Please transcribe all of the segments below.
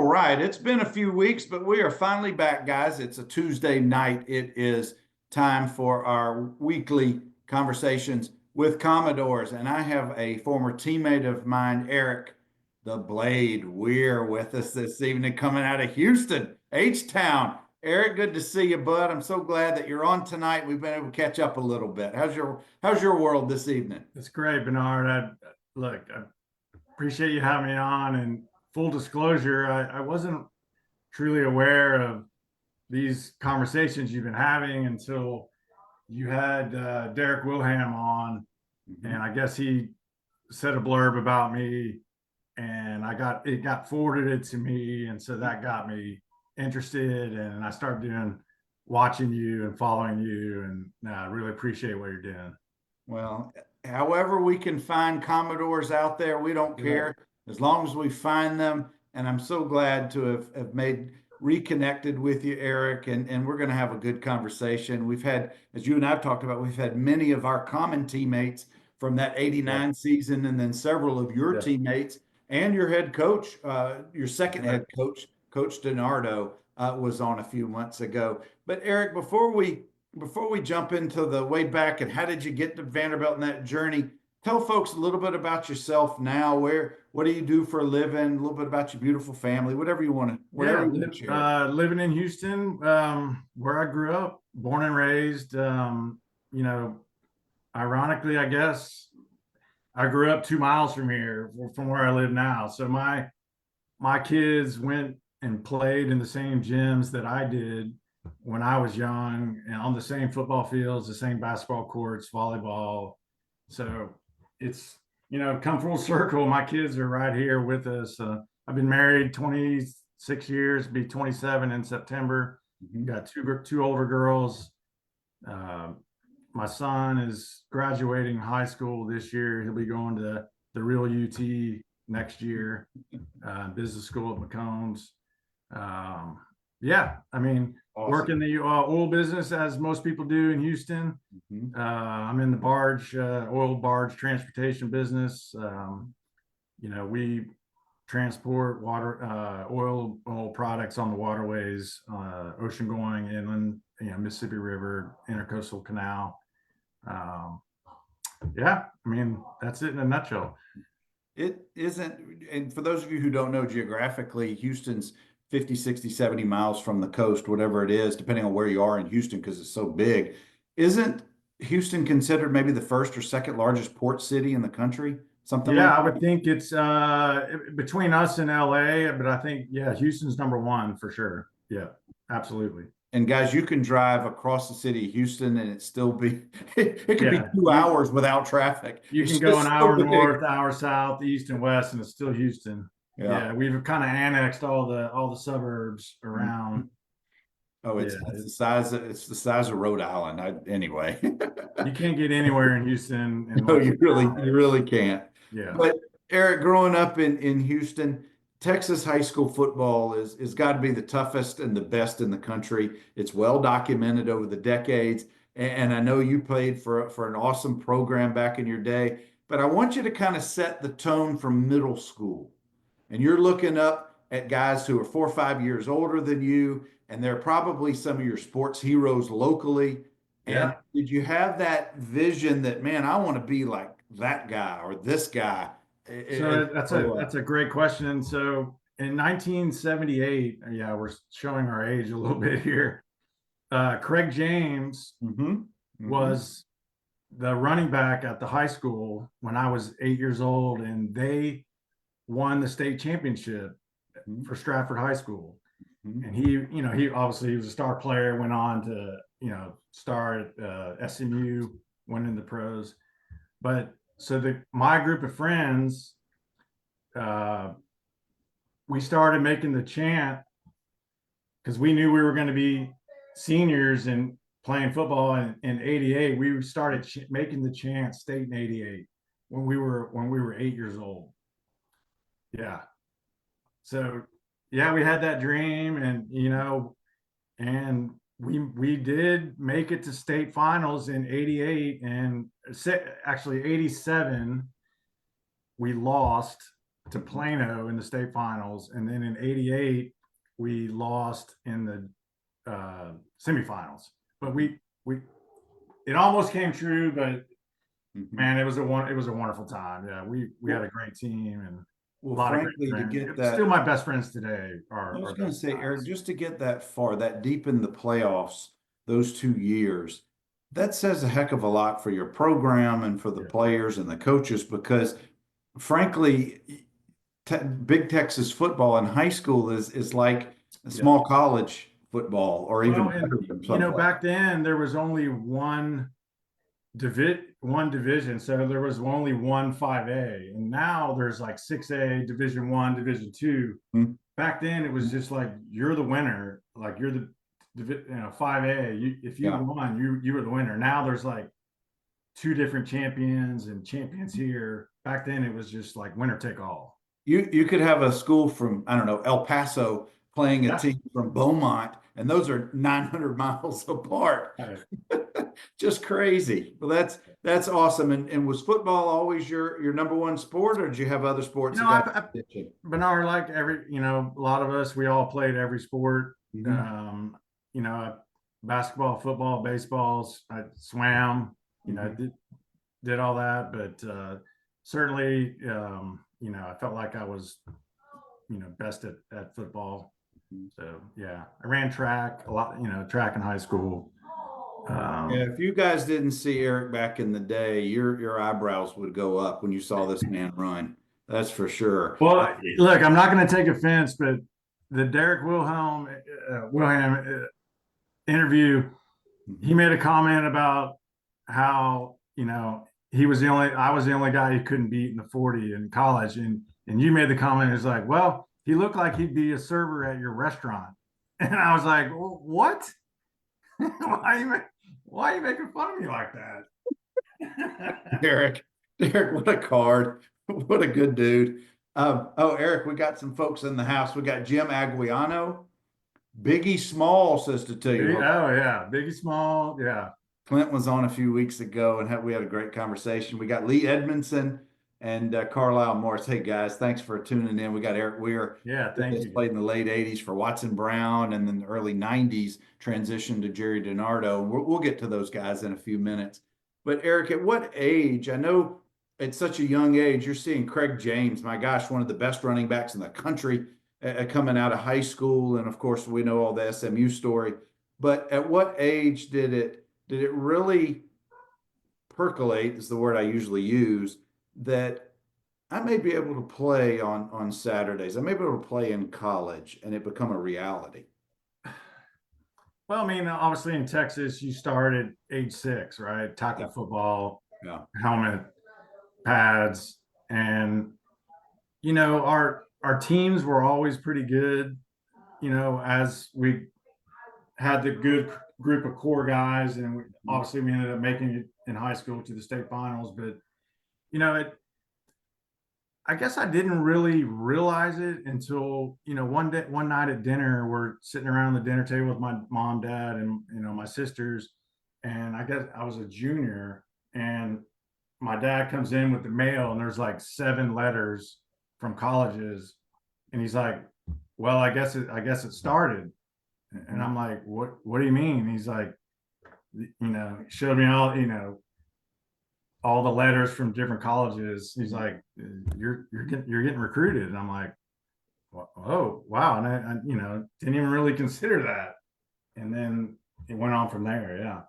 All right, it's been a few weeks, but we are finally back, guys. It's a Tuesday night. It is time for our weekly conversations with Commodores, and I have a former teammate of mine, Eric the Blade Weir, with us this evening, coming out of Houston, H-Town. Eric, good to see you, bud. I'm so glad that you're on tonight. We've been able to catch up a little bit. How's your world this evening? It's great, Bernard. I appreciate you having me on. And full disclosure, I wasn't truly aware of these conversations you've been having until you had Derek Wilhelm on, and I guess he said a blurb about me, and it got forwarded to me, and so that got me interested, and I started watching you and following you, and I really appreciate what you're doing. Well, however we can find Commodores out there, we don't care as long as we find them. And I'm so glad to have made reconnected with you, Eric, and we're going to have a good conversation. We've had, as you and I've talked about, we've had many of our common teammates from that 89 season, and then several of your teammates and your head coach, your second head coach, Coach DiNardo, was on a few months ago. But Eric, before we jump into the way back and how did you get to Vanderbilt in that journey, tell folks a little bit about yourself now. What do you do for a living? A little bit about your beautiful family, whatever you want to. Living in Houston, where I grew up, born and raised. Ironically, I guess I grew up 2 miles from here, from where I live now. So my kids went and played in the same gyms that I did when I was young, and on the same football fields, the same basketball courts, volleyball. So it's, come full circle. My kids are right here with us. I've been married 26 years, be 27 in September. Got two older girls. My son is graduating high school this year. He'll be going to the real UT next year, business school at McCombs. Awesome. Work in the oil business, as most people do in Houston. I'm in the oil barge transportation business. We transport oil products on the waterways, ocean going, inland, Mississippi River, Intercoastal Canal. That's it in a nutshell. It isn't, and for those of you who don't know, geographically, Houston's 50, 60, 70 miles from the coast, whatever it is, depending on where you are in Houston, because it's so big. Isn't Houston considered maybe the first or second largest port city in the country? Something like that? I would think it's between us and LA, but I think, Houston's number one for sure. Yeah, absolutely. And guys, you can drive across the city of Houston and it still be, it could be 2 hours without traffic. You can go an hour north, hour south, east and west, and it's still Houston. Yeah, we've kind of annexed all the suburbs around. Oh, it's the size of Rhode Island. Anyway, you can't get anywhere in Houston. No, you really can't. Yeah. But Eric, growing up in Houston, Texas high school football is got to be the toughest and the best in the country. It's well documented over the decades, and I know you played for an awesome program back in your day. But I want you to kind of set the tone from middle school. And you're looking up at guys who are 4 or 5 years older than you, and they're probably some of your sports heroes locally. And did you have that vision that, man, I want to be like that guy or this guy? So that's a great question. So in 1978, we're showing our age a little bit here. Craig James was the running back at the high school when I was 8 years old, and they won the state championship for Stratford High School. And he obviously he was a star player, went on to, star at SMU, went in the pros. But so my group of friends, we started making the chant because we knew we were going to be seniors and playing football in 88. We started making the chant state in 88 when we were 8 years old. Yeah. So we had that dream, and and we did make it to state finals in 88, and actually 87 we lost to Plano in the state finals, and then in '88 we lost in the semifinals. But we it almost came true, but man, it was a wonderful time. Yeah, we had a great team and a lot of great Frankly, to friends. get that, Still my best friends today I was are going to those say, Eric, guys. just to get that far, that deep in the playoffs, those 2 years, that says a heck of a lot for your program and for the Yeah. players and the coaches because, frankly, Big Texas football in high school is like a Yeah. small college football or even Well, better and than some places. back then there was only one division, so there was only one 5A, and now there's like 6A, Division One, Division Two. Mhm. Back then it was just like you're the winner, like you're the 5A. If you Yeah. won, you were the winner. Now there's like two different champions and champions here. Back then it was just like winner take all. You could have a school from, I don't know, El Paso playing a Yeah. team from Beaumont, and those are 900 miles apart. Just crazy. Well, that's awesome. And was football always your number one sport, or did you have other sports that got attention? Bernard, like a lot of us, we all played every sport. Mhm. Basketball, football, baseballs. I swam. Mhm. Did all that, but certainly, I felt like I was, best at football. So yeah, I ran track a lot. Track in high school. Yeah, if you guys didn't see Eric back in the day, your eyebrows would go up when you saw this man run. That's for sure. Well, look, I'm not going to take offense, but the Derek Wilhelm interview, he made a comment about how I was the only guy he couldn't beat in the 40 in college, and you made the comment. It's like, well, he looked like he'd be a server at your restaurant, and I was like, well, what? Why are you making fun of me like that? Derek, what a card. What a good dude. Oh, Eric, we got some folks in the house. We got Jim Aguiano. Biggie Small says to tell you. Oh yeah, Biggie Small, yeah. Clint was on a few weeks ago and we had a great conversation. We got Lee Edmondson and Carlisle Morris. Hey guys, thanks for tuning in. We got Eric Weir. Yeah, thank you. Played in the late 80s for Watson Brown and then the early 90s transitioned to Jerry DiNardo. We'll get to those guys in a few minutes. But Eric, at what age? I know at such a young age, you're seeing Craig James, my gosh, one of the best running backs in the country coming out of high school. And of course, we know all the SMU story. But at what age did it really percolate, is the word I usually use, that I may be able to play on Saturdays. I may be able to play in college and it become a reality. Well, I mean, obviously in Texas, you start at age 6, right? Tackle football, Yeah. helmet, pads, and our teams were always pretty good. As we had the good group of core guys, and obviously we ended up making it in high school to the state finals. But I guess I didn't really realize it until one night at dinner, we're sitting around the dinner table with my mom, dad, and my sisters, and I guess I was a junior, and my dad comes in with the mail, and there's like 7 letters from colleges, and he's like, "Well, I guess it started," and I'm like, "What do you mean?" He's like, showed me all the letters from different colleges. He's like, you're getting recruited. And I'm like, oh, wow. And I didn't even really consider that. And then it went on from there. Yeah.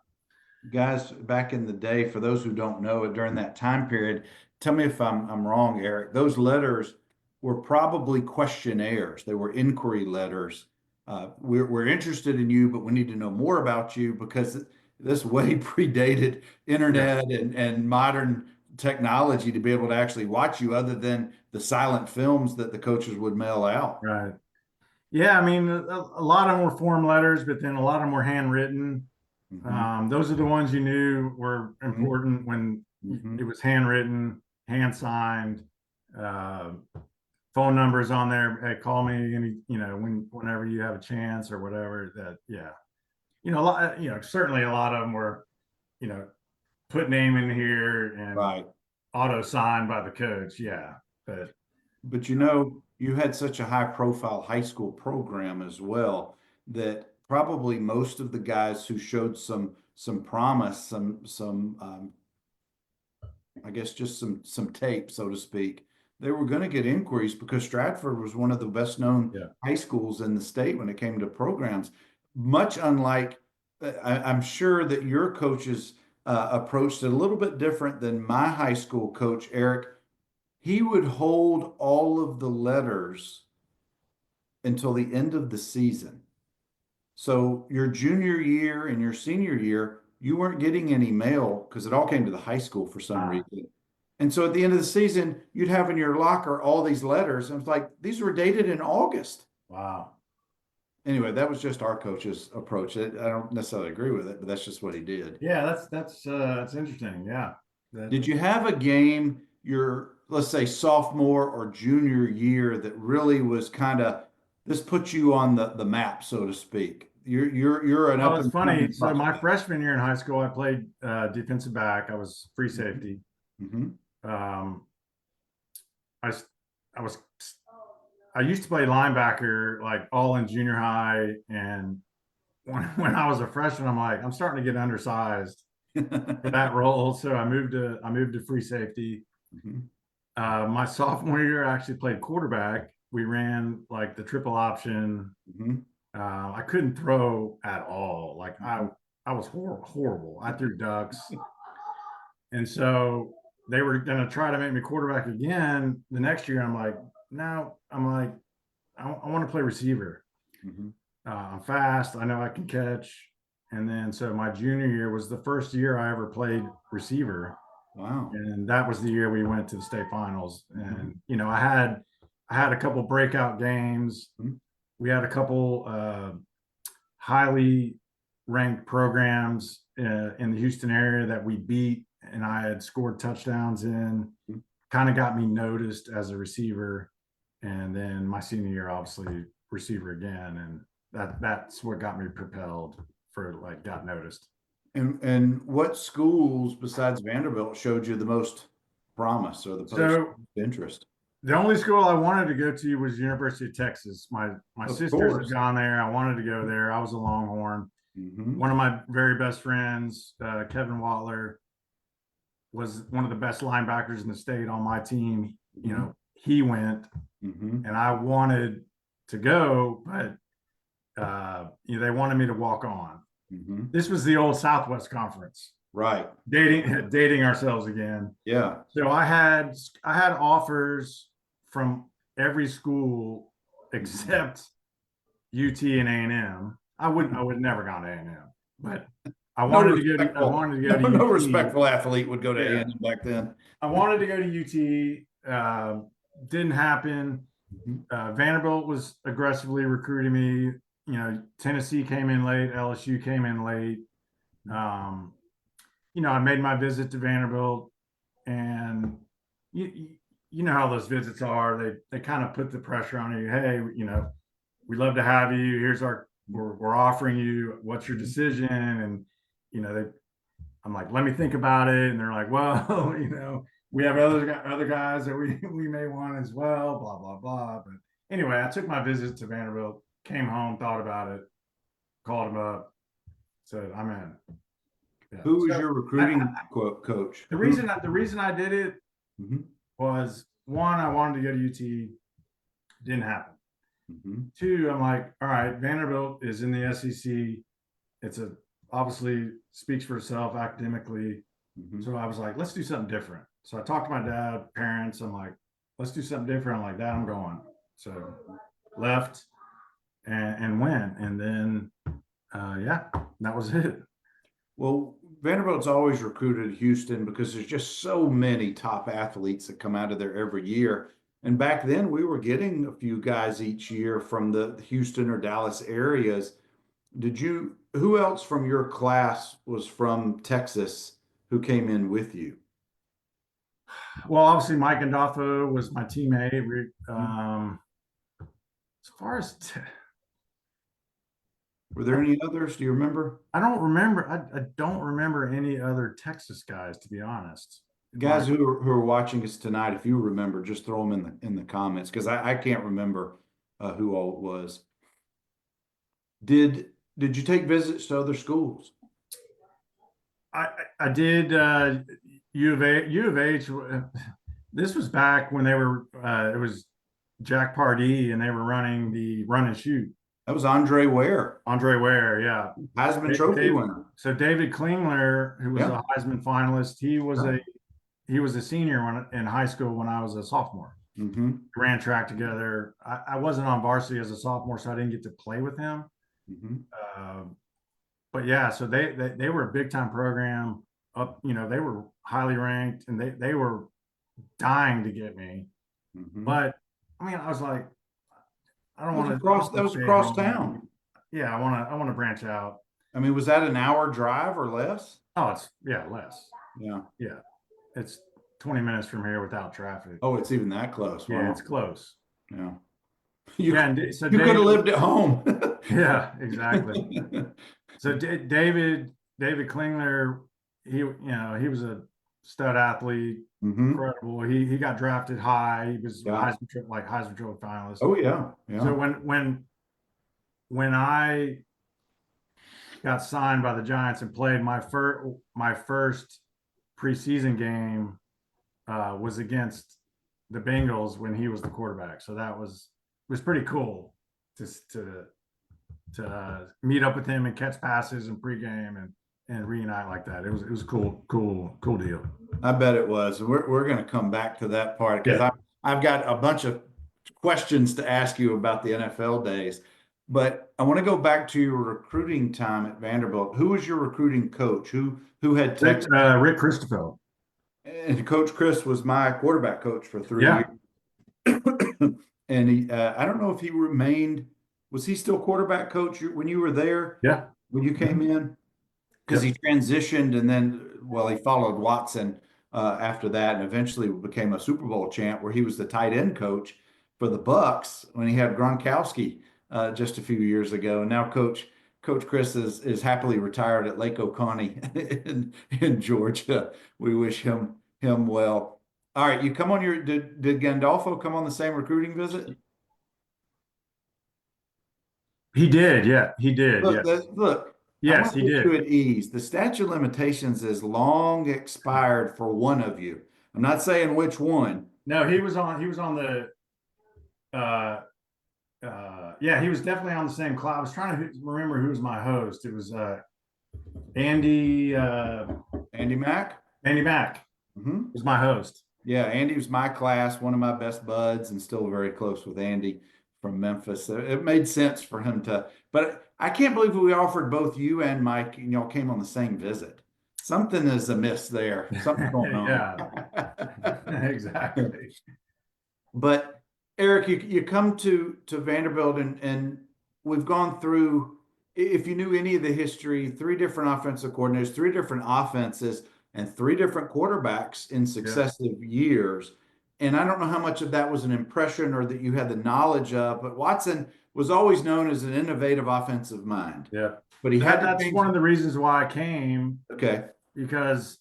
Guys, back in the day, for those who don't know it, during that time period, tell me if I'm wrong, Eric, those letters were probably questionnaires. They were inquiry letters. We're interested in you, but we need to know more about you because this way predated internet and modern technology to be able to actually watch you other than the silent films that the coaches would mail out. Right. Yeah. I mean, a lot of them were form letters, but then a lot of them were handwritten. Those are the ones you knew were important when it was handwritten, hand signed, phone numbers on there. Hey, call me whenever you have a chance or whatever. That, yeah. Certainly a lot of them were, put name in here and Right. auto signed by the coach. Yeah. But But you know, you had such a high profile high school program as well that probably most of the guys who showed some promise, I guess just some tape, so to speak, they were going to get inquiries because Stratford was one of the best known Yeah. high schools in the state when it came to programs. Much unlike, I'm sure that your coaches approached it a little bit different than my high school coach, Eric. He would hold all of the letters until the end of the season. So your junior year and your senior year, you weren't getting any mail because it all came to the high school for some Ah, reason. And so at the end of the season, you'd have in your locker all these letters. And it's like, these were dated in August. wow. Anyway, that was just our coach's approach. I don't necessarily agree with it, but that's just what he did. Yeah, that's interesting. Yeah. That Did you have a game your, let's say, sophomore or junior year that really was kind of this puts you on the map, so to speak? You're an Well, up it's and funny. coming So my prospect. freshman year in high school, I played defensive back. I was free Mhm. safety. Mhm. Um, I s- I was I used to play linebacker like all in junior high, and when I was a freshman, I'm like, I'm starting to get undersized for that role. So I moved to free safety. Mhm. My sophomore year, I actually played quarterback. We ran like the triple option. Mhm. I couldn't throw at all. Like I Mhm. I was horrible. I threw ducks, and so they were going to try to make me quarterback again the next year. I'm like, no. I'm like, I want to play receiver. Mhm. I'm fast. I know I can catch. And then so my junior year was the first year I ever played receiver, Wow. and that was the year we went to the state finals. Mhm. And I had a couple breakout games. Mhm. We had a couple highly ranked programs in the Houston area that we beat, and I had scored touchdowns in. Mhm. Kind of got me noticed as a receiver, and then my senior year, obviously receiver again, and that's what got me propelled for like got noticed. And what schools besides Vanderbilt showed you the most promise or the most So interest? the only school I wanted to go to was University of Texas. My Of sisters had course. gone there. I wanted to go there. I was a Longhorn. Mhm. One of my very best friends, Kevin Watler, was one of the best linebackers in the state on my team. Mhm. He went, Mhm. and I wanted to go, but they wanted me to walk on. Mhm. This was the old Southwest Conference, Right. dating ourselves again. Yeah. So I had offers from every school except UT and A&M. I would never gone to A&M, but I No wanted to go to I respectful, wanted to go no, to no UT. respectful athlete would go to Yeah, A&M back then. I wanted to go to UT. Didn't happen. Mhm. Vanderbilt was aggressively recruiting me. Tennessee came in late. LSU came in late. Um, I made my visit to Vanderbilt, and you, you know how those visits are. They kind of put the pressure on you. Hey, we'd love to have you. We're offering you. What's your decision? And you know, they I'm like, let me think about it. And they're like, well, we have other guys that we may want as well, blah, blah, blah. But anyway, I took my visit to Vanderbilt, came home, thought about it, called him up, said, I'm in. Yeah. Who was So your recruiting coach? the Who? reason the reason I did it Mhm. was one, I wanted to go to UT, didn't happen. Mhm. Two, I'm like, all right, Vanderbilt is in the SEC. It's obviously speaks for itself academically. Mhm. So I was like, let's do something different. So I talked to my dad, parents. I'm like, let's do something different. I'm like, Dad, I'm going. So left and went. And then, yeah, that was it. Well, Vanderbilt's always recruited Houston because there's just so many top athletes that come out of there every year. And back then, we were getting a few guys each year from the Houston or Dallas areas. Who else from your class was from Texas who came in with you? Well, obviously, Mike Gandolfo was my teammate. Mhm. As far as Were there any others? Do you remember? I don't remember. I don't remember any other Texas guys, to be honest. Guys who are watching us tonight, if you remember, just throw them in the comments because I can't remember who all it was. Did you take visits to other schools? I did U of H. This was back when they were it was Jack Pardee and they were running the run and shoot. That was Andre Ware, Andre Ware, yeah. Heisman Trophy winner. So David Klingler, who was Yeah. a Heisman finalist, he was Yeah. a senior in high school when I was a sophomore. Mm-hmm. We ran track together. I wasn't on varsity as a sophomore, so I didn't get to play with him. Mm-hmm. But yeah, so they were a big time program. Up, they were highly ranked, and they were dying to get me. Mm-hmm. But I mean, I was like, I don't want to cross. That was across town. Yeah, I want to branch out. I mean, was that an hour drive or less? Oh, it's less. Yeah. Yeah, it's 20 minutes from here without traffic. Oh, it's even that close. Yeah, wow. it's close. Yeah. So you could have lived at home. Yeah, exactly. So David Klingler, he was a stud athlete, incredible. He got drafted high. He was Heisman Trophy finalist. Oh yeah, yeah. So when I got signed by the Giants and played my first preseason game was against the Bengals when he was the quarterback. So that was pretty cool to meet up with him and catch passes and pregame and reunite like that. It was a cool deal. I bet it was. We're going to come back to that part because I've got a bunch of questions to ask you about the NFL days. But I want to go back to your recruiting time at Vanderbilt. Who was your recruiting coach? Who had Rick Christophel. And Coach Chris was my quarterback coach for 3 years. And he, I don't know if he remained. Was he still quarterback coach when you were there? Yeah. When you came in? Because he transitioned and then, he followed Watson after that and eventually became a Super Bowl champ where he was the tight end coach for the Bucks when he had Gronkowski just a few years ago. And now Coach Chris is happily retired at Lake Oconee in Georgia. We wish him well. All right, you come on did Gandolfo come on the same recruiting visit? He did, yeah. He did. Look. Yes, he did. You at ease. The statute of limitations is long expired for one of you. I'm not saying which one. No, he was on the he was definitely on the same class. I was trying to remember who was my host. It was Andy Mack. Andy Mack was my host. Yeah, Andy was my class, one of my best buds, and still very close with Andy from Memphis. It made sense for him but I can't believe we offered both you and Mike, y'all came on the same visit. Something is amiss there. Something's going on. Yeah, exactly. But Eric, you come to Vanderbilt and we've gone through, if you knew any of the history, 3 different offensive coordinators, 3 different offenses, and 3 different quarterbacks in successive years. And I don't know how much of that was an impression or that you had the knowledge of, but Watson was always known as an innovative offensive mind. Yeah. But that's one of the reasons why I came. Okay. Because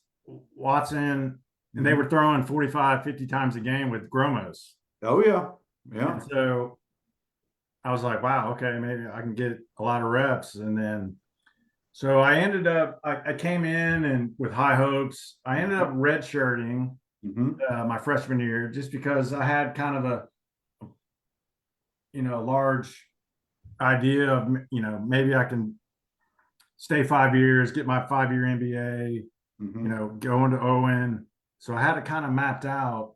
Watson, and they were throwing 45, 50 times a game with Gromos. Oh, yeah. Yeah. And so I was like, wow, okay, maybe I can get a lot of reps. And then, so I ended up, I came in and with high hopes, I ended up redshirting my freshman year just because I had kind of a large idea of, maybe I can stay 5 years, get my 5-year MBA, go into Owen. So I had it kind of mapped out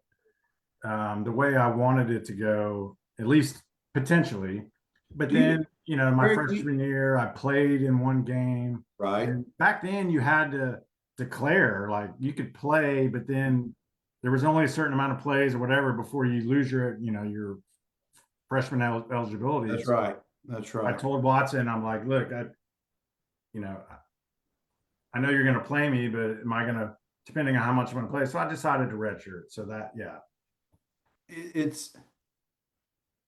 the way I wanted it to go, at least potentially. But then, my freshman year, I played in one game. Right. And back then, you had to declare, like you could play, but then there was only a certain amount of plays or whatever before you lose your freshman eligibility. That's right. That's right. I told Watson, I'm like, look, I know you're going to play me, but am I going to, depending on how much I'm going to play. So I decided to redshirt. So that, it's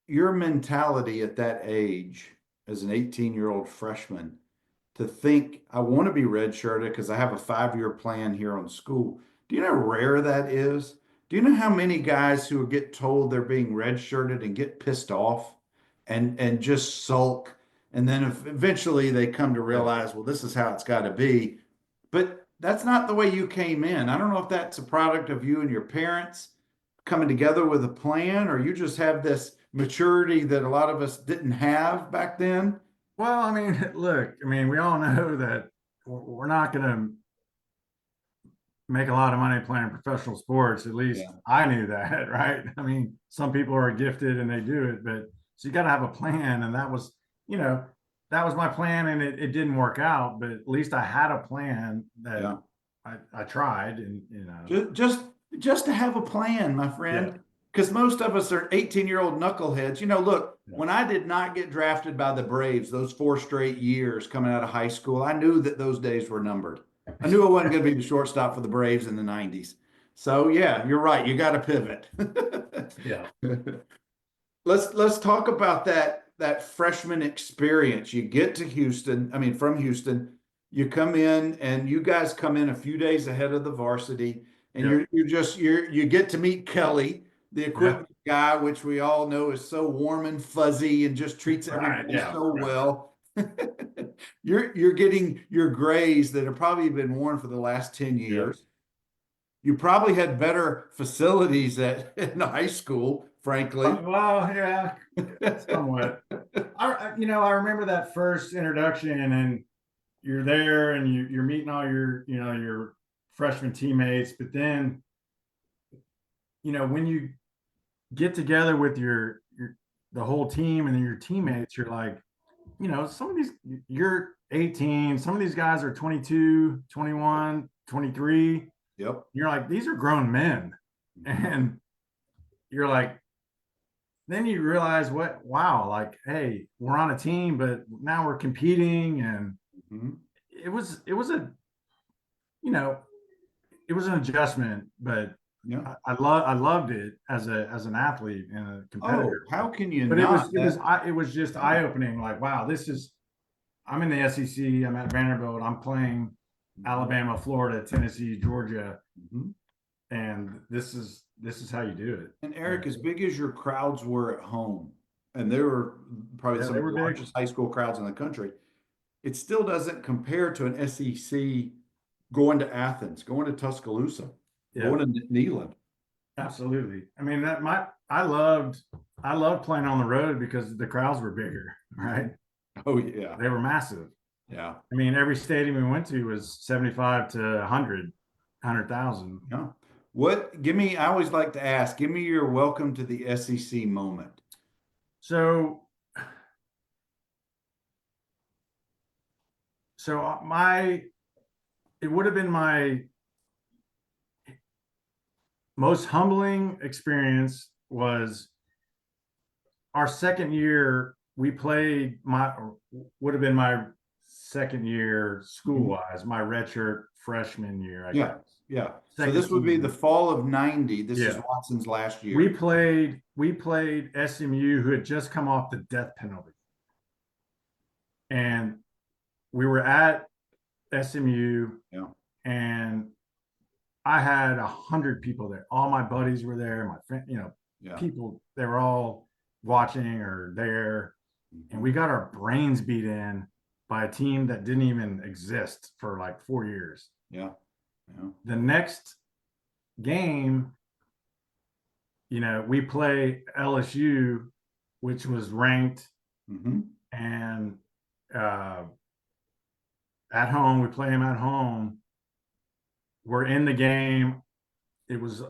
your mentality at that age as an 18-year-old freshman to think I want to be redshirted because I have a 5-year plan here on school. Do you know how rare that is? Do you know how many guys who get told they're being redshirted and get pissed off and just sulk, and then eventually they come to Yeah. realize, well, this is how it's got to be. But that's not the way you came in. I don't know if that's a product of you and your parents coming together with a plan, or you just have this maturity that a lot of us didn't have back then. Well, I mean, look, I mean, we all know that we're not going to make a lot of money playing professional sports. At least Yeah. I knew that, right? I mean, some people are gifted and they do it, but so you got to have a plan. And that was, you know, that was my plan, and it didn't work out, but at least I had a plan that Yeah. I tried, and Just to have a plan, my yeah, friend, because most of us are 18-year-old knuckleheads. Look, yeah, when I did not get drafted by the Braves those 4 straight years coming out of high school, I knew that those days were numbered. I knew I wasn't going to be the shortstop for the Braves in the 90s. So yeah, you're right. You got to pivot. yeah, Let's talk about that freshman experience. You get to Houston, I mean from Houston, you come in and you guys come in a few days ahead of the varsity, and yeah, you get to meet Kelly, the yeah, equipment guy, which we all know is so warm and fuzzy and just treats right, everybody yeah, so right, well. You're getting your grays that have probably been worn for the last 10 yeah. years. You probably had better facilities in high school, frankly. Well, yeah, somewhat. I remember that first introduction, and you're there, and you're meeting all your freshman teammates, but then when you get together with your the whole team and then your teammates, you're like, some of these, you're 18, some of these guys are 22, 21, 23. Yep. You're like, these are grown men. And you're like, then you realize wow, like, hey, we're on a team, but now we're competing. And Mhm. it was you know, it was an adjustment, but Yeah. I loved it as an athlete and a Oh, competitor. how can you But it was not? it was it was just eye opening. Like, wow, I'm in the SEC. I'm at Vanderbilt. I'm playing Alabama, Florida, Tennessee, Georgia, Mhm. and this is how you do it. And And Eric, as big as your crowds were at home, and they were probably yeah, some they of were the big. largest high school crowds in the country, it still doesn't compare to an SEC going to Athens, going to Tuscaloosa, Yeah, going to Neyland. absolutely. I mean, I loved playing on the road because the crowds were bigger, right? Oh yeah, They were massive. yeah, I mean, every stadium we went to was 75 to 100,000. yeah. Give me, I always like to ask, give me your welcome to the SEC moment. So, my it would have been my most humbling experience was our second year. We played would have been my second year school Mhm. wise, my redshirt freshman year, I Yeah, guess. yeah. So Second this would be the season. fall of 90. This is Yeah. Watson's last We year. played SMU, who had just come off the death penalty. And we were at SMU, Yeah, and I had 100 people there. All my buddies were there. My friend, yeah. people, they were all watching or there. And we Mhm. got our brains beat in by a team that didn't even exist for like 4 years. Yeah, yeah. The next game, we play LSU, which was ranked, Hmm. and uh, at home, we play them at home. We're in the game. It was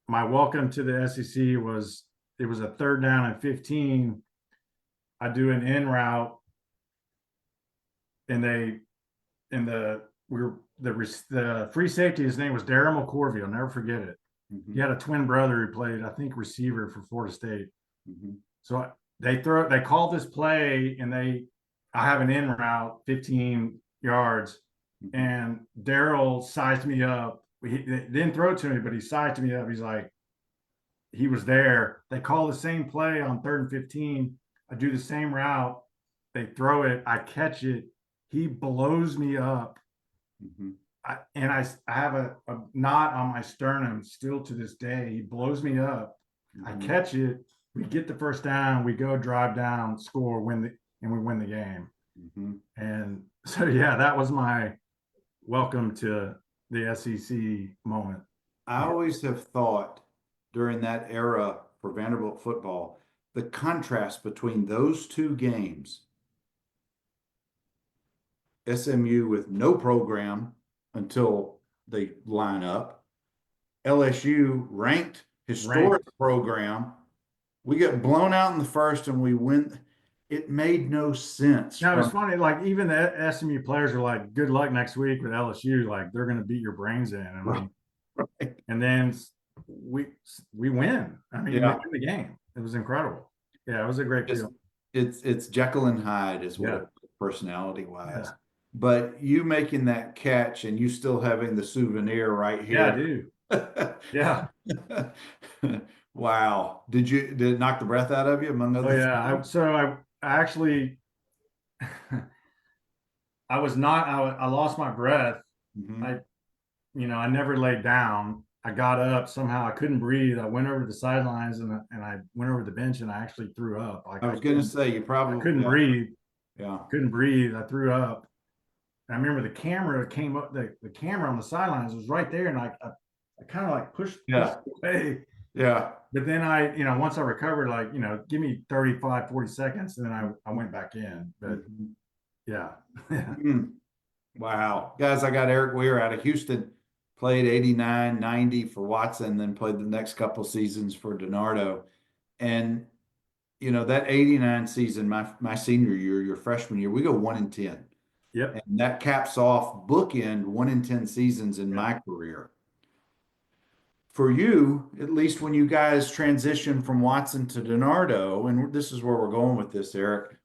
my welcome to the SEC was it was a third down and 15. I do an in route, and they and we were the free safety. His name was Darryl McCorvey. I'll never forget it. He Hmm. had a twin brother who played, I think, receiver for Florida State. Hmm. So they called this play, and I have an in route 15 yards, Hmm. and Darryl sized me up. He didn't throw it to me, but he sized me up. He's like, he was there. They call the same play on third and 15. I do the same route. They throw it. I catch it. He blows me up. Hmm. I have a knot on my sternum still to this day. He blows me up. I catch it. We get the first down. We go drive down, score, and we win the game. And so, yeah, that was my welcome to the SEC moment. I always have thought during that era for Vanderbilt football, the contrast between those two games, SMU with no program until they line up, LSU ranked historic program. We get blown out in the first and we win. It made no sense. Now it's funny, like even the SMU players are like, "Good luck next week with LSU." Like they're going to beat your brains in. I mean, right. And then we win. I mean, Yeah. we win the game. It was incredible. Yeah, it was a great feel. It's Jekyll and Hyde is what personality wise. But you making that catch and you still having the souvenir right here. Yeah, dude. Yeah. Wow. Did it knock the breath out of you among other things? I actually I lost my breath. I never laid down. I got up somehow. I couldn't breathe. I went over to the sidelines and I went over to the bench and I actually threw up. Like I was going to say you probably couldn't breathe. Yeah. Couldn't breathe. I threw up. I remember the camera came up. The camera on the sidelines was right there, and I kind of like pushed away. Yeah. But then once I recovered, like, give me 35, 40 seconds, and then I went back in. But yeah. Wow. Guys, I got Eric Weir out of Houston, played 89, 90 for Watson, then played the next couple seasons for DiNardo. And, that 89 season, my senior year, your freshman year, we go 1-10. Yep. And that caps off bookend 1-10 seasons in my career. For you, at least when you guys transition from Watson to DiNardo, and this is where we're going with this, Eric,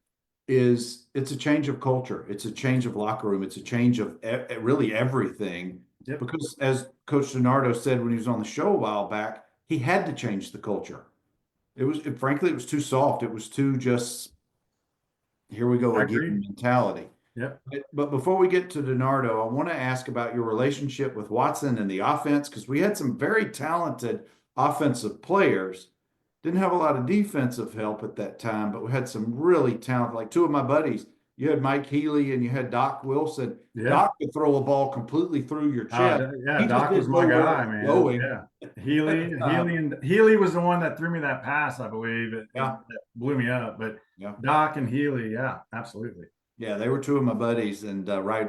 it's a change of culture. It's a change of locker room. It's a change of really everything. Yep. Because as Coach DiNardo said when he was on the show a while back, he had to change the culture. Frankly, it was too soft. It was too just, here we go again mentality. Yep. But before we get to DiNardo, I want to ask about your relationship with Watson and the offense, because we had some very talented offensive players. Didn't have a lot of defensive help at that time, but we had some really talented, like two of my buddies. You had Mike Healy and you had Doc Wilson. Yeah. Doc could throw a ball completely through your chest. Doc was my guy, man. Going. Yeah. Healy was the one that threw me that pass, I believe. That blew me up. But Doc and Healy, yeah, absolutely. Yeah, they were two of my buddies, and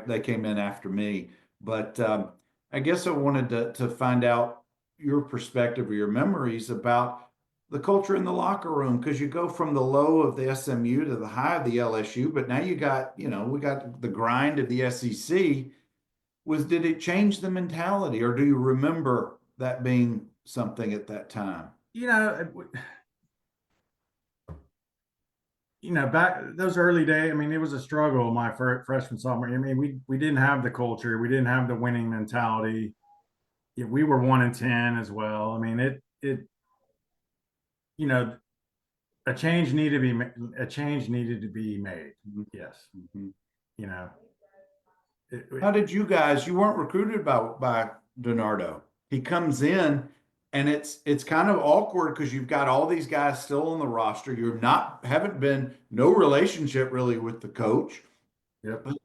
they came in after me. But I guess I wanted to find out your perspective or your memories about the culture in the locker room, because you go from the low of the SMU to the high of the LSU, but now we got the grind of the SEC. Did it change the mentality, or do you remember that being something at that time? Back those early days, I mean, it was a struggle my freshman, sophomore. I mean, we didn't have the culture. We didn't have the winning mentality. We were 1-10 as well. I mean, a change needed to be made. Yes. How did you guys, you weren't recruited by DiNardo. He comes in and it's kind of awkward because you've got all these guys still on the roster. Haven't been no relationship really with the coach. Yep. But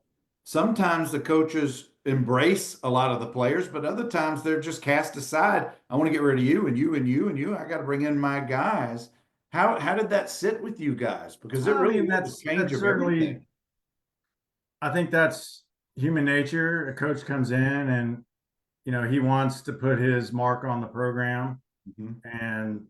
sometimes the coaches embrace a lot of the players, but other times they're just cast aside. I want to get rid of you and you and you and you. I got to bring in my guys. How did that sit with you guys? Because it really was a change of everything. I think that's human nature. A coach comes in and he wants to put his mark on the program. And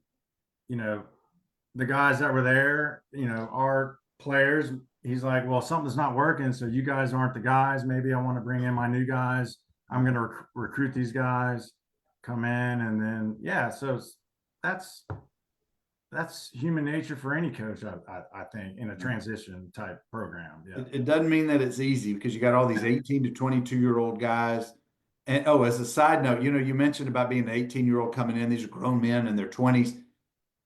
the guys that were there, our players, he's like, well, something's not working, so you guys aren't the guys. Maybe I want to bring in my new guys. I'm going to recruit these guys, come in, and then so that's human nature for any coach, I think, in a transition type program. Yeah. It doesn't mean that it's easy, because you got all these 18 to 22-year-old guys. And as a side note, you mentioned about being an 18-year-old coming in. These are grown men in their 20s.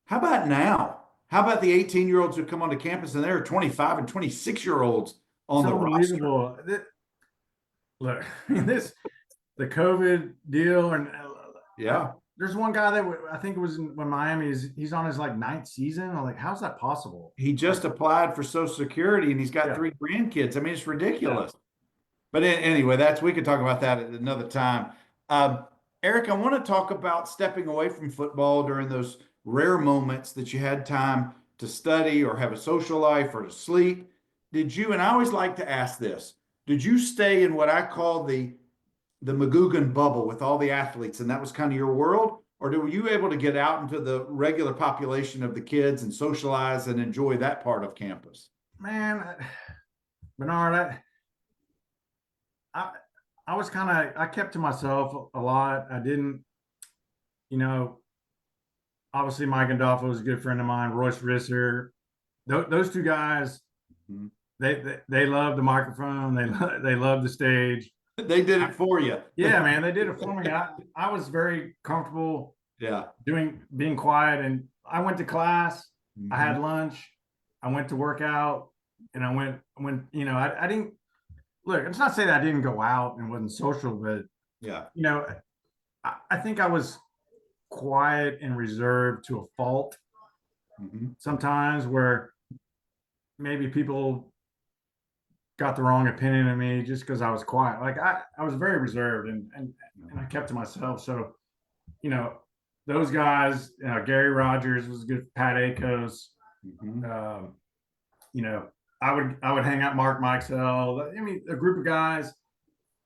How about now? How about the 18-year-olds who come onto campus and there are 25 and 26-year-olds on the roster? Look, this the COVID deal, and Yeah. there's one guy that I think it was when Miami he's on his like ninth season. I'm like, how's that possible? He just applied for Social Security and he's got Yeah. 3 grandkids. I mean, it's Yeah. ridiculous. But anyway, we could talk about that at another time. Um, Eric, I want to talk about stepping away from football during those rare moments that you had time to study or have a social life or to sleep. Did you, and I always like to ask this, did you stay in what I call the McGugan bubble with all the athletes, and that was kind of your world? Or were you able to get out into the regular population of the kids and socialize and enjoy that part of campus? Man, Bernard, I I was kind of I kept to myself a lot. I didn't, you know, obviously Mike Gandolfo was a good friend of mine. Royce Risser, those two guys, Mhm. they love the microphone. They love the stage. They did it for you. Yeah, man, they did it for me. I was very comfortable Yeah. being quiet, and I went to class. I Mhm. had lunch. I went to work out, and I went. I didn't look. It's not to say that I didn't go out and wasn't social, but Yeah. I think I was quiet and reserved to a fault Mhm. sometimes, where maybe people got the wrong opinion of me just because I was quiet. Like I was very reserved, and I kept to myself. So, you know, those guys, Gary Rogers was good, Pat Akos, Mhm. um, you know, I would hang out Mark Mikesell. I mean, a group of guys,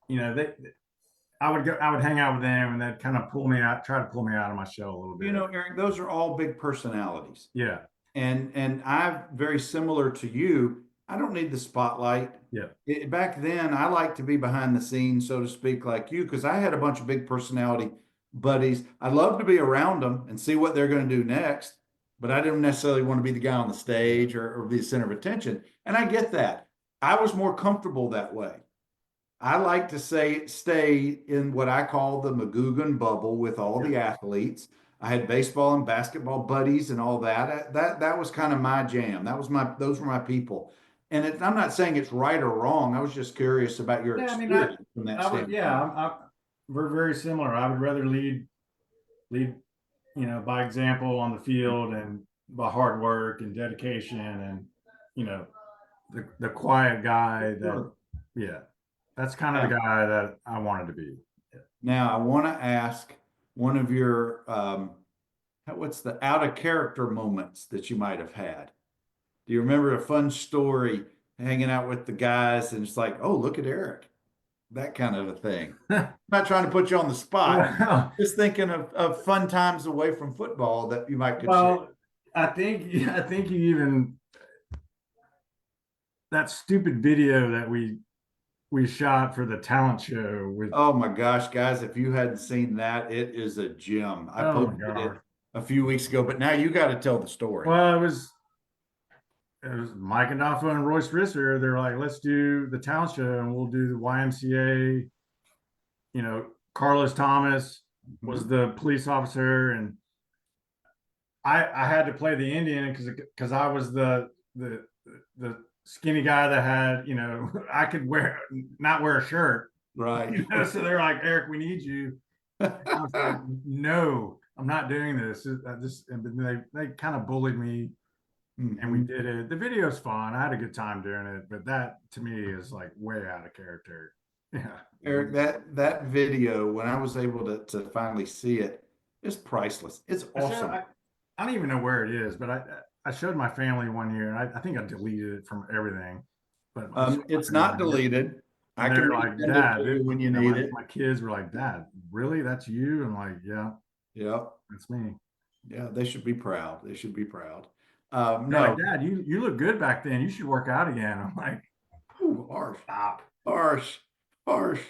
they I would hang out with them, and that kind of pull me out, try to pull me out of my shell a little bit. Eric, those are all big personalities. Yeah. And I'm very similar to you. I don't need the spotlight. Yeah. Back then, I like to be behind the scenes, so to speak, like you, because I had a bunch of big personality buddies. I love to be around them and see what they're going to do next, but I didn't necessarily want to be the guy on the stage or be the center of attention. And I get that. I was more comfortable that way. I like to stay in what I call the McGugan bubble with all Yeah. the athletes. I had baseball and basketball buddies and all that. That was kind of my jam. Those were my people. And I'm not saying it's right or wrong. I was just curious about your Yeah, I mean, experience from that I would, yeah, standpoint. we're very similar. I would rather lead, by example on the field and by hard work and dedication, and, you know, the quiet guy that, Sure. yeah, that's kind of Yeah. the guy that I wanted to be. Now I want to ask one of your what's the out of character moments that you might have had? Do you remember a fun story hanging out with the guys and it's like, oh, look at Eric, that kind of a thing? I'm not trying to put you on the spot, Well, just thinking of fun times away from football that you might could share. well, I think you even that stupid video that we shot for the talent show with. Oh my gosh, guys, if you hadn't seen that, it is a gem. I Oh my posted it God. a few weeks ago, but now you got to tell the story. Well, it was Mike and Daffo and Royce Risser. They're like, let's do the town show and we'll do the YMCA. Carlos Thomas was Mhm. the police officer, and I had to play the Indian because I was the skinny guy that had, I could not wear a shirt. Right. So they're like, Eric, we need you. And I was like, no, I'm not doing this. And they kind of bullied me, and we Mhm. did it. The video's fun. I had a good time doing it, but that to me is like way out of character. Yeah. Eric, that video, when I was able to finally see it, is priceless. It's awesome. I don't even know where it is, but I showed my family one year, and I think I deleted it from everything. But I showed It's my not family one year, deleted. I and can they're like, resend it "Dad, to you when you need my, it. my kids were like, Dad, really? That's you?" I'm like, "Yeah, Yeah, that's me." yeah, they should be proud. They should be proud. They're like, No, "Dad, you look good back then. You should work out again." I'm like, ooh, harsh, "Stop." harsh, harsh.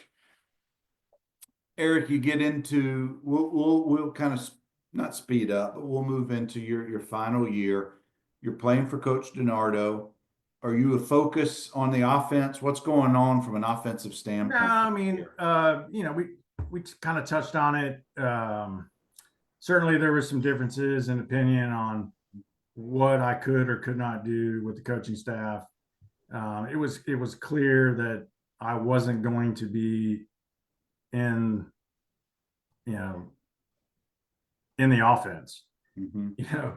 Eric, you get into we'll kind of not speed up, but we'll move into your final year. You're playing for Coach DiNardo. Are you a focus on the offense? What's going on from an offensive No, standpoint I mean, here? we kind of touched on it. Certainly, there was some differences in opinion on what I could or could not do with the coaching staff. It was clear that I wasn't going to be in, in the offense. Mm-hmm.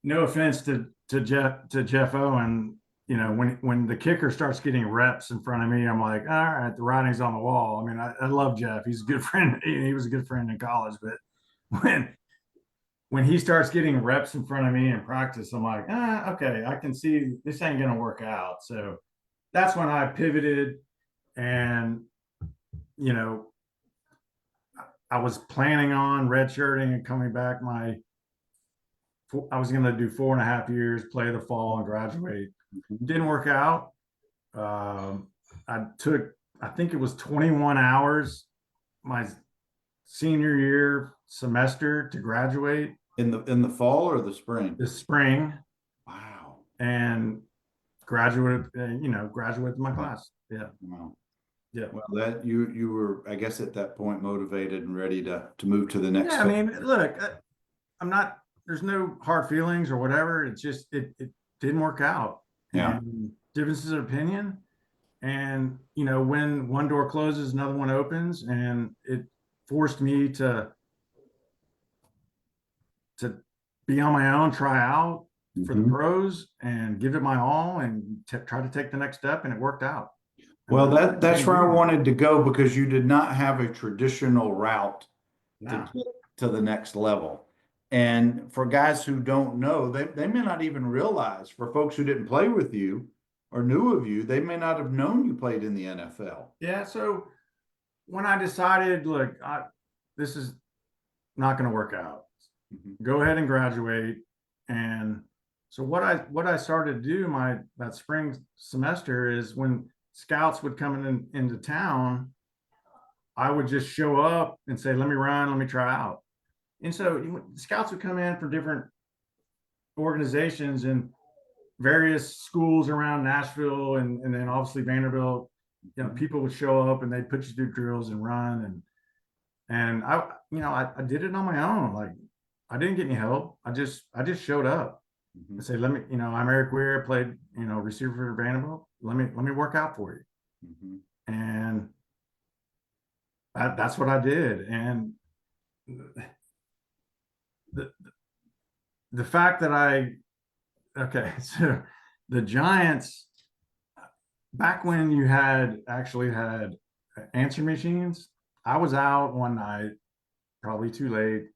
No offense to Jeff Owen, when the kicker starts getting reps in front of me, I'm like, all right, the writing's on the wall. I mean, I love Jeff. He's a good friend. He was a good friend in college, but when he starts getting reps in front of me in practice, I'm like, okay, I can see this ain't gonna work out. So that's when I pivoted, and I was planning on redshirting and coming back. I was going to do 4.5 years, play the fall, and graduate. Didn't work out. I think it was 21 hours my senior year semester to graduate In the fall or the spring? this spring. Wow. And graduated my class. Yeah. Wow. Yeah. Well, that you were, I guess, at that point motivated and ready to move to the next. Yeah, I mean, look, I'm not. There's no hard feelings or whatever. It's just it didn't work out. Yeah. And differences of opinion, and when one door closes, another one opens, and it forced me to be on my own, try out for the pros, and give it my all, and try to take the next step, and it worked out. Well, that's where I wanted to go, because you did not have a traditional route to get to the next level. And for guys who don't know, they may not even realize, for folks who didn't play with you or knew of you, they may not have known you played in the NFL. Yeah. So when I decided, look, this is not going to work out, go ahead and graduate. And so what I started to do that spring semester is, when scouts would come into town, I would just show up and say, let me run, let me try out. And so scouts would come in from different organizations and various schools around Nashville, and then obviously Vanderbilt. People would show up and they'd put you through drills and run, and I did it on my own. Like, I didn't get any help. I just showed up. I say, let me, I'm Eric Weir, played, receiver for Vanderbilt. Let me work out for you. And that's what I did. And the fact that so the Giants, back when you actually had answer machines, I was out one night, probably too late,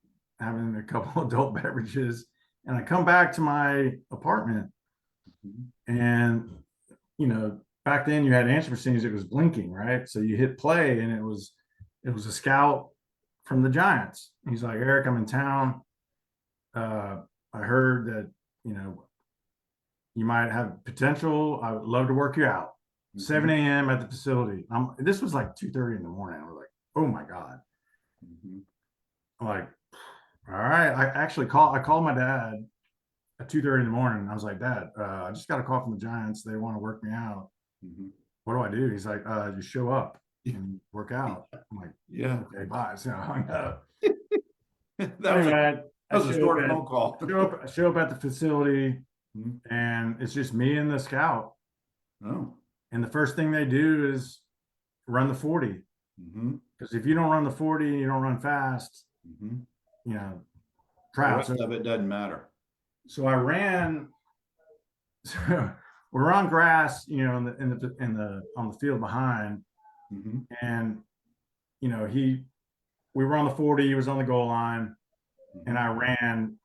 having a couple adult beverages, and I come back to my apartment, and back then you had answer machines, it was blinking, right? So you hit play, and it was a scout from the Giants. He's like, Eric, I'm in town. I heard that you might have potential. I would love to work you out. 7 a.m. at the facility. This was like 2:30 in the morning. I was like, oh my God. I'm like, all right. I called my dad at 2:30 in the morning. I was like, Dad, I just got a call from the Giants. They want to work me out. What do I do? He's like, just show up and work out. I'm like, yeah, okay, bye. So I hung up. That was a short phone call. Show up at the facility, and it's just me and the scout. Oh. And the first thing they do is run the 40. Because if you don't run the 40, you don't run fast, try out. The rest of it doesn't matter. So I ran. So we're on grass, on the field behind, and we were on the 40. He was on the goal line, and I ran.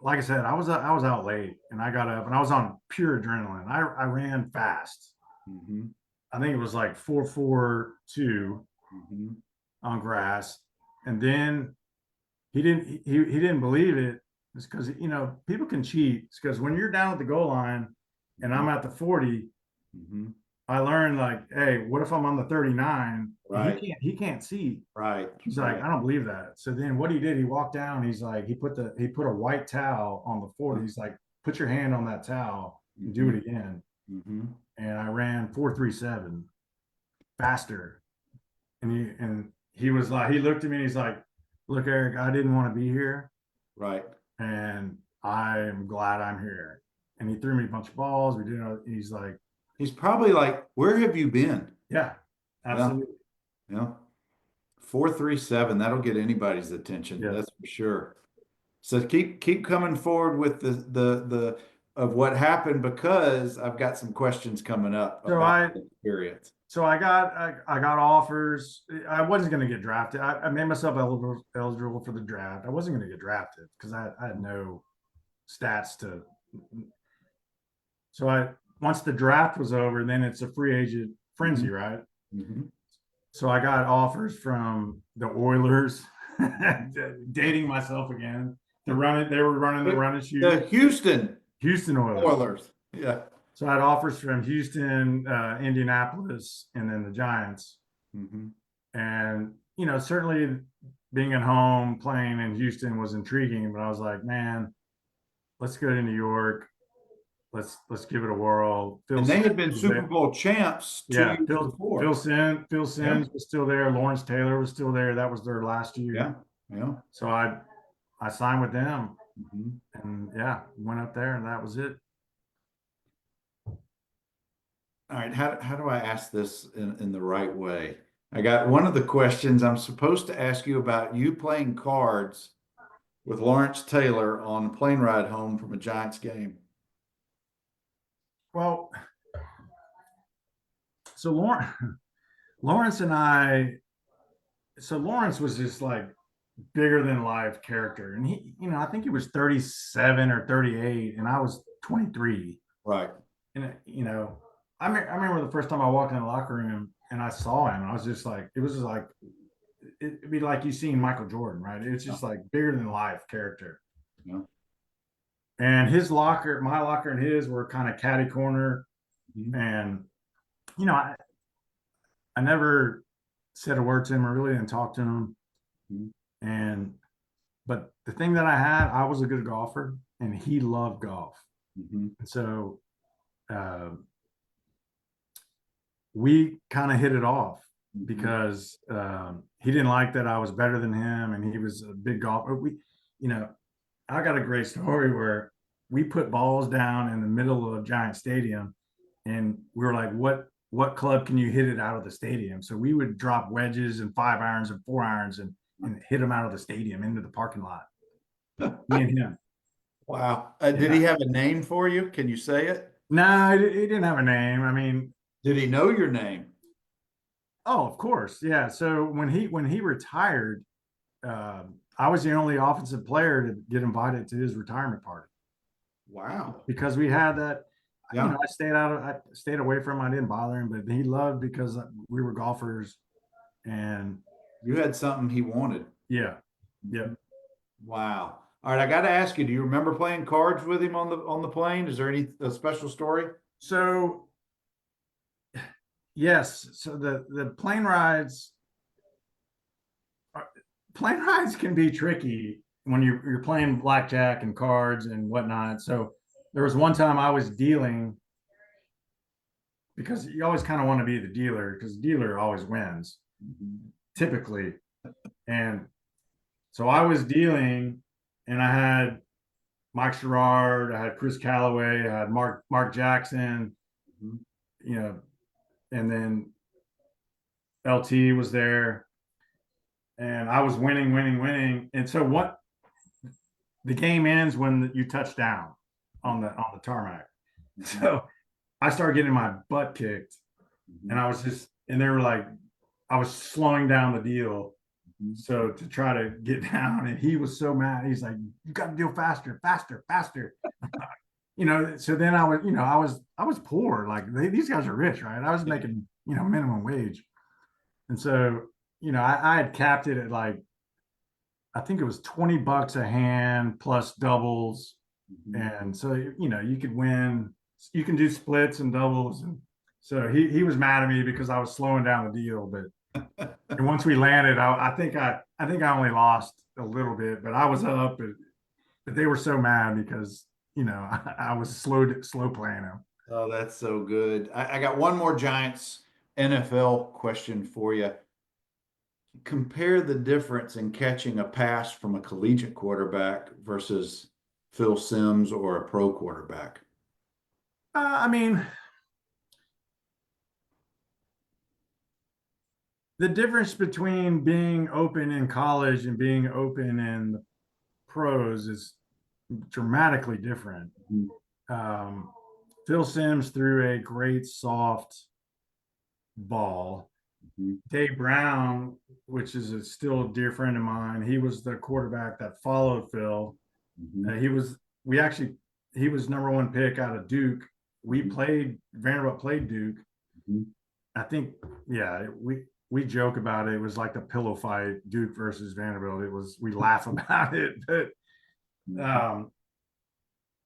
Like I said, I was out late, and I got up, and I was on pure adrenaline. I ran fast. I think it was like 4.42 on grass, and then he didn't believe it. It's because people can cheat. It's because when you're down at the goal line, and I'm at the 40, I learned, like, hey, what if I'm on the 39? Right. He can't see. Right. He's like, I don't believe that. So then what he did, he walked down. He's like, he put a white towel on the 40. He's like, put your hand on that towel and do it again. And I ran 4.37 faster. And he was like, he looked at me and he's like, look, Eric, I didn't want to be here. Right. And I'm glad I'm here. And he threw me a bunch of balls. He's like, he's probably like, where have you been? Yeah. Absolutely. Yeah. 437, that'll get anybody's attention. Yeah. That's for sure. So keep coming forward with the of what happened, because I've got some questions coming up So about I the experience. so I got offers. I wasn't going to get drafted. I made myself eligible for the draft. I wasn't going to get drafted because I had no stats to. So I once the draft was over, then it's a free agent frenzy, Mhm. right? Mhm. So I got offers from the Oilers, dating myself again. To run it, they were running the run and shoot. The Houston Houston Oilers. Oilers. Yeah. So I had offers from Houston, Indianapolis, and then the Giants. Mhm. And certainly being at home playing in Houston was intriguing, but I was like, man, let's go to New York. Let's give it a whirl. And they had been Super Bowl champs 2 years before. Phil Sims was still there. Lawrence Taylor was still there. That was their last year. Yeah. Yeah. So I signed with them, Mhm. and went up there, and that was it. All right, how do I ask this in the right way? I got one of the questions I'm supposed to ask you about you playing cards with Lawrence Taylor on a plane ride home from a Giants game. Well, so Lawrence and I, so Lawrence was just like bigger than life character, and he, I think he was 37 or 38, and I was 23. Right. And I remember the first time I walked in the locker room and I saw him, I was just like, it was just like, it'd be like you seeing Michael Jordan, right? It's just like bigger than life character. Yeah. And my locker and his were kind of catty corner. Mhm. And, I never said a word to him or really didn't talk to him. Mhm. But the thing that I was a good golfer and he loved golf. Mhm. And so, we kind of hit it off because he didn't like that I was better than him and he was a big golfer. I got a great story where we put balls down in the middle of a giant stadium and we were like, what club can you hit it out of the stadium? So we would drop wedges and 5 irons and 4 irons and hit them out of the stadium into the parking lot. Me and him. Wow. Did he have a name for you? Can you say it? No, he didn't have a name. I mean, Did he know your name? oh, of course, yeah. So when he retired, I was the only offensive player to get invited to his retirement party Wow. because we had that. Yeah. I stayed away from him. I didn't bother him, but he loved because we were golfers, and You had something he wanted. yeah. Wow. All right, I got to ask you, do you remember playing cards with him on the plane? Is there any a special story? So yes, so the plane rides can be tricky when you're playing blackjack and cards and whatnot. So there was one time I was dealing because you always kind of want to be the dealer because the dealer always wins typically. And so I was dealing and I had Mike Sherrard, I had Chris Calloway, I had Mark Jackson, you know, and then LT was there and I was winning. And so the game ends when you touch down on the tarmac. So I started getting my butt kicked and they were like, I was slowing down the deal. So to try to get down, and he was so mad. He's like, "You got to deal faster." So then I was poor. Like these guys are rich, right? I was making minimum wage, and so I had capped it at like I think it was $20 a hand plus doubles, and so you could win. You can do splits and doubles, and so he was mad at me because I was slowing down the deal, but. And once we landed, I think I only lost a little bit, but I was up. But they were so mad because I was slow playing them. Oh, that's so good. I got one more Giants NFL question for you. Compare the difference in catching a pass from a collegiate quarterback versus Phil Sims or a pro quarterback. I mean, the difference between being open in college and being open in the pros is dramatically different. Phil Simms threw a great soft ball. Dave Brown, which is still a dear friend of mine, he was the quarterback that followed Phil. He was number one pick out of Duke. Vanderbilt played Duke. I think, yeah, we joke about it. It was like the pillow fight, Duke versus Vanderbilt. We laugh about it, but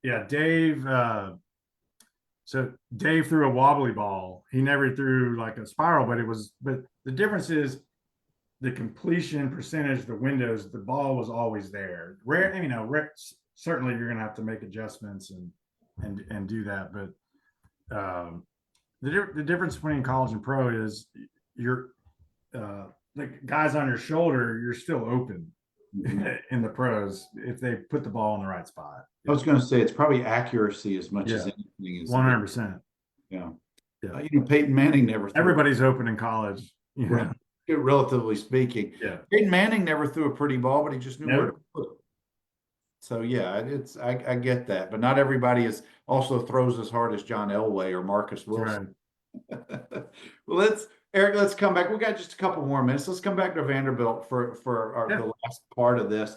yeah, Dave. So Dave threw a wobbly ball. He never threw like a spiral, but the difference is the completion percentage, the windows, the ball was always there. Certainly you're going to have to make adjustments and do that. But the difference between college and pro is you're the guys on your shoulder, you're still open in the pros if they put the ball in the right spot. I was going to say it's probably accuracy as much as anything. Is 100%. Yeah. Yeah. Peyton Manning never threw. Everybody's open in college. Right. Relatively speaking. Yeah. Peyton Manning never threw a pretty ball, but he just knew where to put it. So yeah, I get that, but not everybody also throws as hard as John Elway or Marcus Wilson. Right. Well, Eric, let's come back. We got just a couple more minutes. Let's come back to Vanderbilt for the last part of this.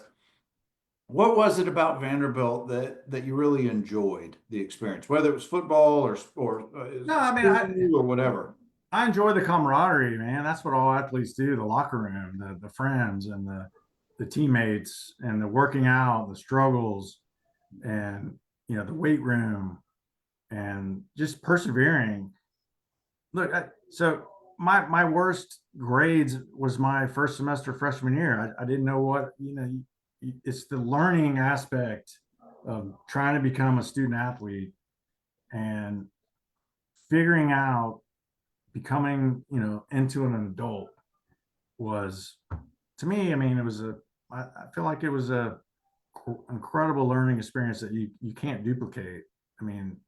What was it about Vanderbilt that you really enjoyed the experience, whether it was football or or whatever? I enjoy the camaraderie, man. That's what all athletes do: the locker room, the friends, and the teammates, and the working out, the struggles, and the weight room, and just persevering. Look, so my worst grades was my first semester freshman year. I didn't know what it's the learning aspect of trying to become a student athlete and figuring out becoming into an adult was, to me, I mean, I feel like it was a incredible learning experience that you can't duplicate. I mean,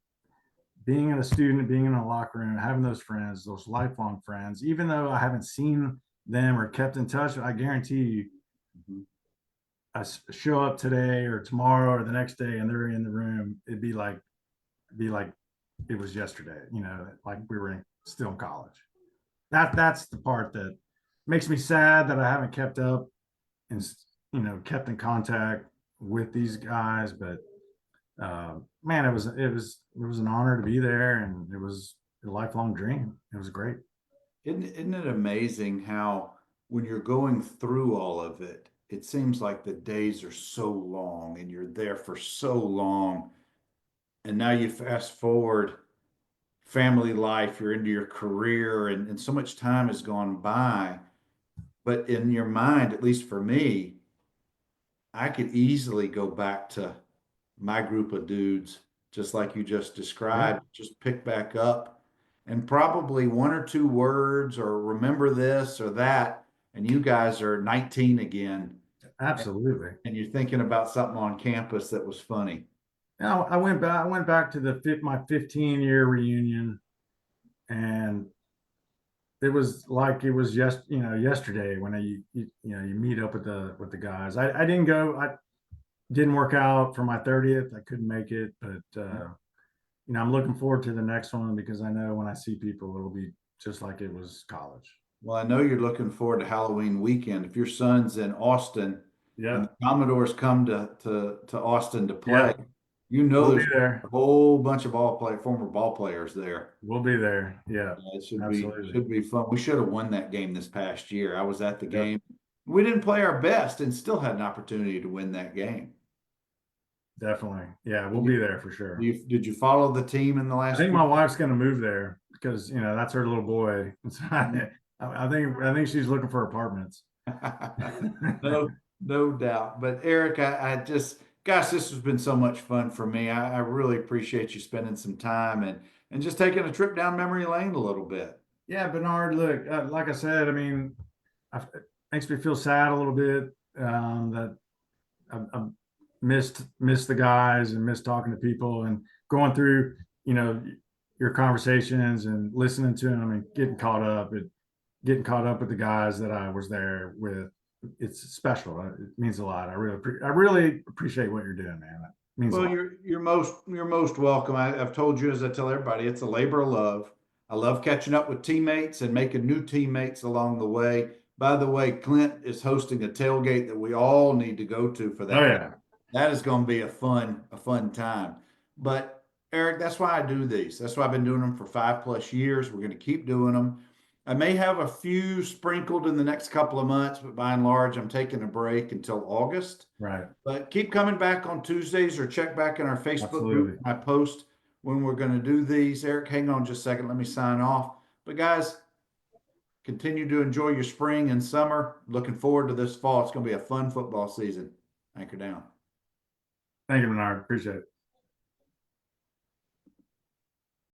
being a student, being in a locker room, having those friends, those lifelong friends, even though I haven't seen them or kept in touch, I guarantee you, I show up today or tomorrow or the next day and they're in the room, it'd be like it was yesterday, like we were still in college. That's the part that makes me sad that I haven't kept up and kept in contact with these guys. But man, it was an honor to be there, and it was a lifelong dream. It was great. Isn't it amazing how when you're going through all of it, it seems like the days are so long and you're there for so long. And now you fast forward family life, you're into your career, and so much time has gone by. But in your mind, at least for me, I could easily go back to my group of dudes, just like you just described, just pick back up and probably one or two words or remember this or that. And you guys are 19 again. Absolutely. And you're thinking about something on campus that was funny. Now, I went back to my 15-year reunion, and it was like it was yesterday when you meet up with the guys. I didn't go. I didn't work out for my 30th. I couldn't make it, but I'm looking forward to the next one because I know when I see people, it'll be just like it was college. Well, I know you're looking forward to Halloween weekend. If your son's in Austin, and the Commodores come to Austin to play, there's a whole bunch of former ball players there. We'll be there. Yeah, it should be fun. We should have won that game this past year. I was at the game. We didn't play our best and still had an opportunity to win that game. Definitely. Yeah, we'll be there for sure. Did you follow the team in the last? I think my wife's going to move there because that's her little boy. I think she's looking for apartments. No doubt. But Eric, gosh, this has been so much fun for me. I really appreciate you spending some time and just taking a trip down memory lane a little bit. Yeah, Bernard, look, like I said, I mean, it makes me feel sad a little bit that I missed the guys and missed talking to people and going through, your conversations and listening to them and getting caught up. getting caught up with the guys that I was there with. It's special. It means a lot. I really appreciate what you're doing, man. It means a Well, lot. you're most welcome. I've told you, as I tell everybody, it's a labor of love. I love catching up with teammates and making new teammates along the way. By the way, Clint is hosting a tailgate that we all need to go to for Oh that. yeah, That is going to be a fun time. But Eric, that's why I do these. That's why I've been doing them for 5+ years. We're going to keep doing them. I may have a few sprinkled in the next couple of months, but by and large, I'm taking a break until August. right. But keep coming back on Tuesdays or check back in our Facebook Absolutely. group. I post when we're going to do these. Eric, hang on just a second. Let me sign off. But guys, continue to enjoy your spring and summer. Looking forward to this fall. It's going to be a fun football season. Anchor down. Thank you, Bernard. Appreciate it.